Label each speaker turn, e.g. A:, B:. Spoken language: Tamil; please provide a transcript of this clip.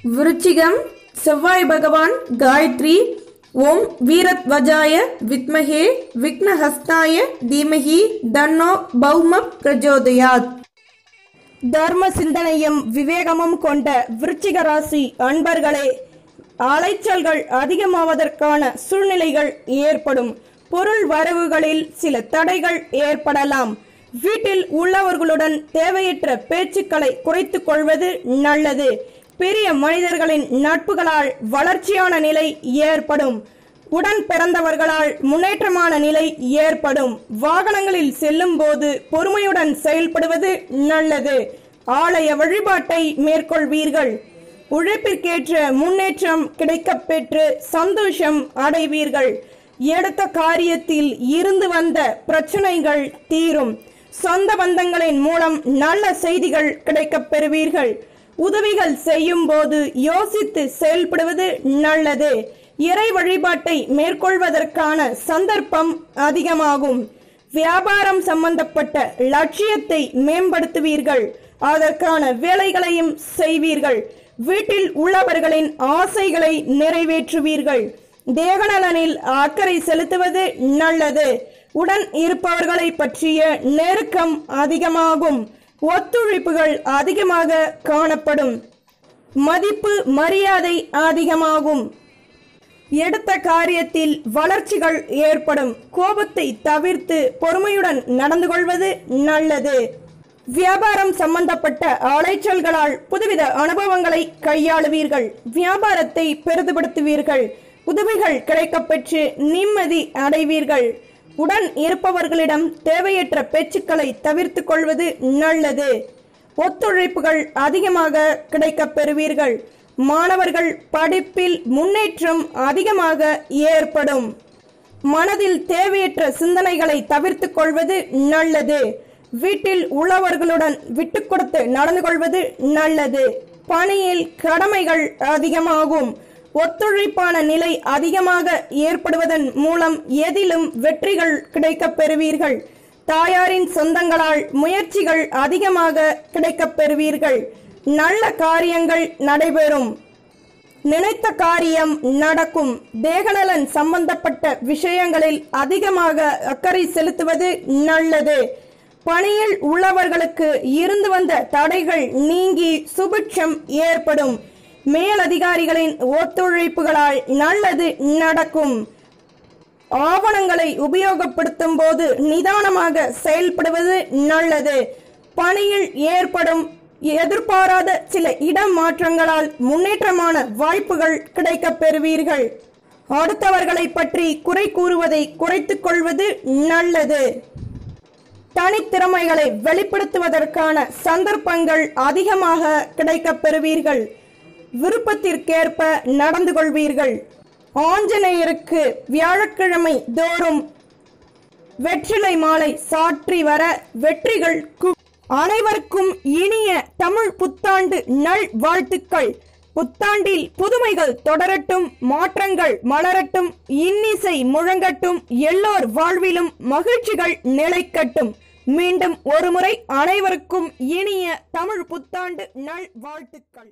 A: விருச்சிகம் செவ்வாய் பகவான் காயத்ரி. ஓம் வீரத்வஜாய வித்மஹே விக்னஹஸ்தாய தீமஹி தன்னோ பௌம பிரஜோதயாத். தர்ம சிந்தனையும் விவேகமும் கொண்ட விருச்சிக ராசி அன்பர்களே, அலைச்சல்கள் அதிகமாவதற்கான சூழ்நிலைகள் ஏற்படும். பொருள் வரவுகளில் சில தடைகள் ஏற்படலாம். வீட்டில் உள்ளவர்களுடன் தேவையற்ற பேச்சுக்களை குறைத்துக் கொள்வது நல்லது. பெரிய மனிதர்களின் நட்புகளால் வளர்ச்சியான நிலை ஏற்படும். உடன் பிறந்தவர்களால் முன்னேற்றமான நிலை ஏற்படும். வாகனங்களில் செல்லும் போது பொறுமையுடன் செயல்படுவது நல்லது. ஆலய வழிபாட்டை மேற்கொள்வீர்கள். உழைப்பிற்கேற்ற முன்னேற்றம் கிடைக்கப் பெற்று சந்தோஷம் அடைவீர்கள். எடுத்த காரியத்தில் இருந்து வந்த பிரச்சனைகள் தீரும். சொந்த பந்தங்களின் மூலம் நல்ல செய்திகள் கிடைக்கப் பெறுவீர்கள். உதவிகள் செய்யும் போது யோசித்து செயல்படுவது நல்லது. இறை வழிபாட்டை மேற்கொள்வதற்கான சந்தர்ப்பம் அதிகமாகும். வியாபாரம் சம்பந்தப்பட்ட லட்சியத்தை மேம்படுத்துவீர்கள். அதற்கான வேலைகளையும் செய்வீர்கள். வீட்டில் உள்ளவர்களின் ஆசைகளை நிறைவேற்றுவீர்கள். தேகநலனில் அக்கறை செலுத்துவது நல்லது. உடன் இருப்பவர்களை பற்றிய நெருக்கம் அதிகமாகும். ஒத்துழைப்புகள் அதிகமாக காணப்படும். மதிப்பு மரியாதை அதிகமாகும். எடுத்த காரியத்தில் வளர்ச்சிகள் ஏற்படும். கோபத்தை தவிர்த்து பொறுமையுடன் நடந்து கொள்வது நல்லது. வியாபாரம் சம்பந்தப்பட்ட அலைச்சல்களால் புதுவித அனுபவங்களை கையாளுவீர்கள். வியாபாரத்தை பெரிதுபடுத்துவீர்கள். உதவிகள் கிடைக்கப்பெற்று நிம்மதி அடைவீர்கள். உடன் இருப்பவர்களிடம் தேவையற்ற பேச்சுக்களை தவிர்த்து கொள்வது நல்லது. ஒத்துழைப்புகள் அதிகமாக கிடைக்கப் பெறுவீர்கள். மாணவர்கள் படிப்பில் முன்னேற்றம் அதிகமாக ஏற்படும். மனதில் தேவையற்ற சிந்தனைகளை தவிர்த்து கொள்வது நல்லது. வீட்டில் உள்ளவர்களுடன் விட்டு கொடுத்து நடந்து கொள்வது நல்லது. பணியில் கடமைகள் அதிகமாகும். ஒத்துழைப்பான நிலை அதிகமாக ஏற்படுவதன் மூலம் எதிலும் வெற்றிகள் கிடைக்கப் பெறுவீர்கள். தாயாரின் சொந்தங்களால் முயற்சிகள் அதிகமாக கிடைக்கப் பெறுவீர்கள். நல்ல காரியங்கள் நடைபெறும். நினைத்த காரியம் நடக்கும். தேகநலன் சம்பந்தப்பட்ட விஷயங்களில் அதிகமாக அக்கறை செலுத்துவது நல்லது. பணியில் உள்ளவர்களுக்கு இருந்து வந்த தடைகள் நீங்கி சுபிட்சம் ஏற்படும். மேலதிகாரிகளின் ஒத்துழைப்புகளால் நல்லது நடக்கும். ஆவணங்களை உபயோகப்படுத்தும் போது நிதானமாக செயல்படுவது நல்லது. பணியில் ஏற்படும் எதிர்பாராத சில இடமாற்றங்களால் முன்னேற்றமான வாய்ப்புகள் கிடைக்கப் பெறுவீர்கள். அடுத்தவர்களை பற்றி குறை கூறுவதை குறைத்துக் கொள்வது நல்லது. தனித்திறமைகளை வெளிப்படுத்துவதற்கான சந்தர்ப்பங்கள் அதிகமாக கிடைக்கப் பெறுவீர்கள். விருப்பத்திற்கேற்ப நடந்து கொள்வீர்கள். ஆஞ்சநேயருக்கு வியாழக்கிழமை தோறும் வெற்றிலை மாலை சாற்றி வர வெற்றிகள். அனைவருக்கும் இனிய தமிழ் புத்தாண்டு நல் வாழ்த்துக்கள். புத்தாண்டில் புதுமைகள் தொடரட்டும், மாற்றங்கள் மலரட்டும், இன்னிசை முழங்கட்டும், எல்லோர் வாழ்விலும் மகிழ்ச்சிகள் நிலைக்கட்டும். மீண்டும் ஒருமுறை அனைவருக்கும் இனிய தமிழ் புத்தாண்டு நல் வாழ்த்துக்கள்.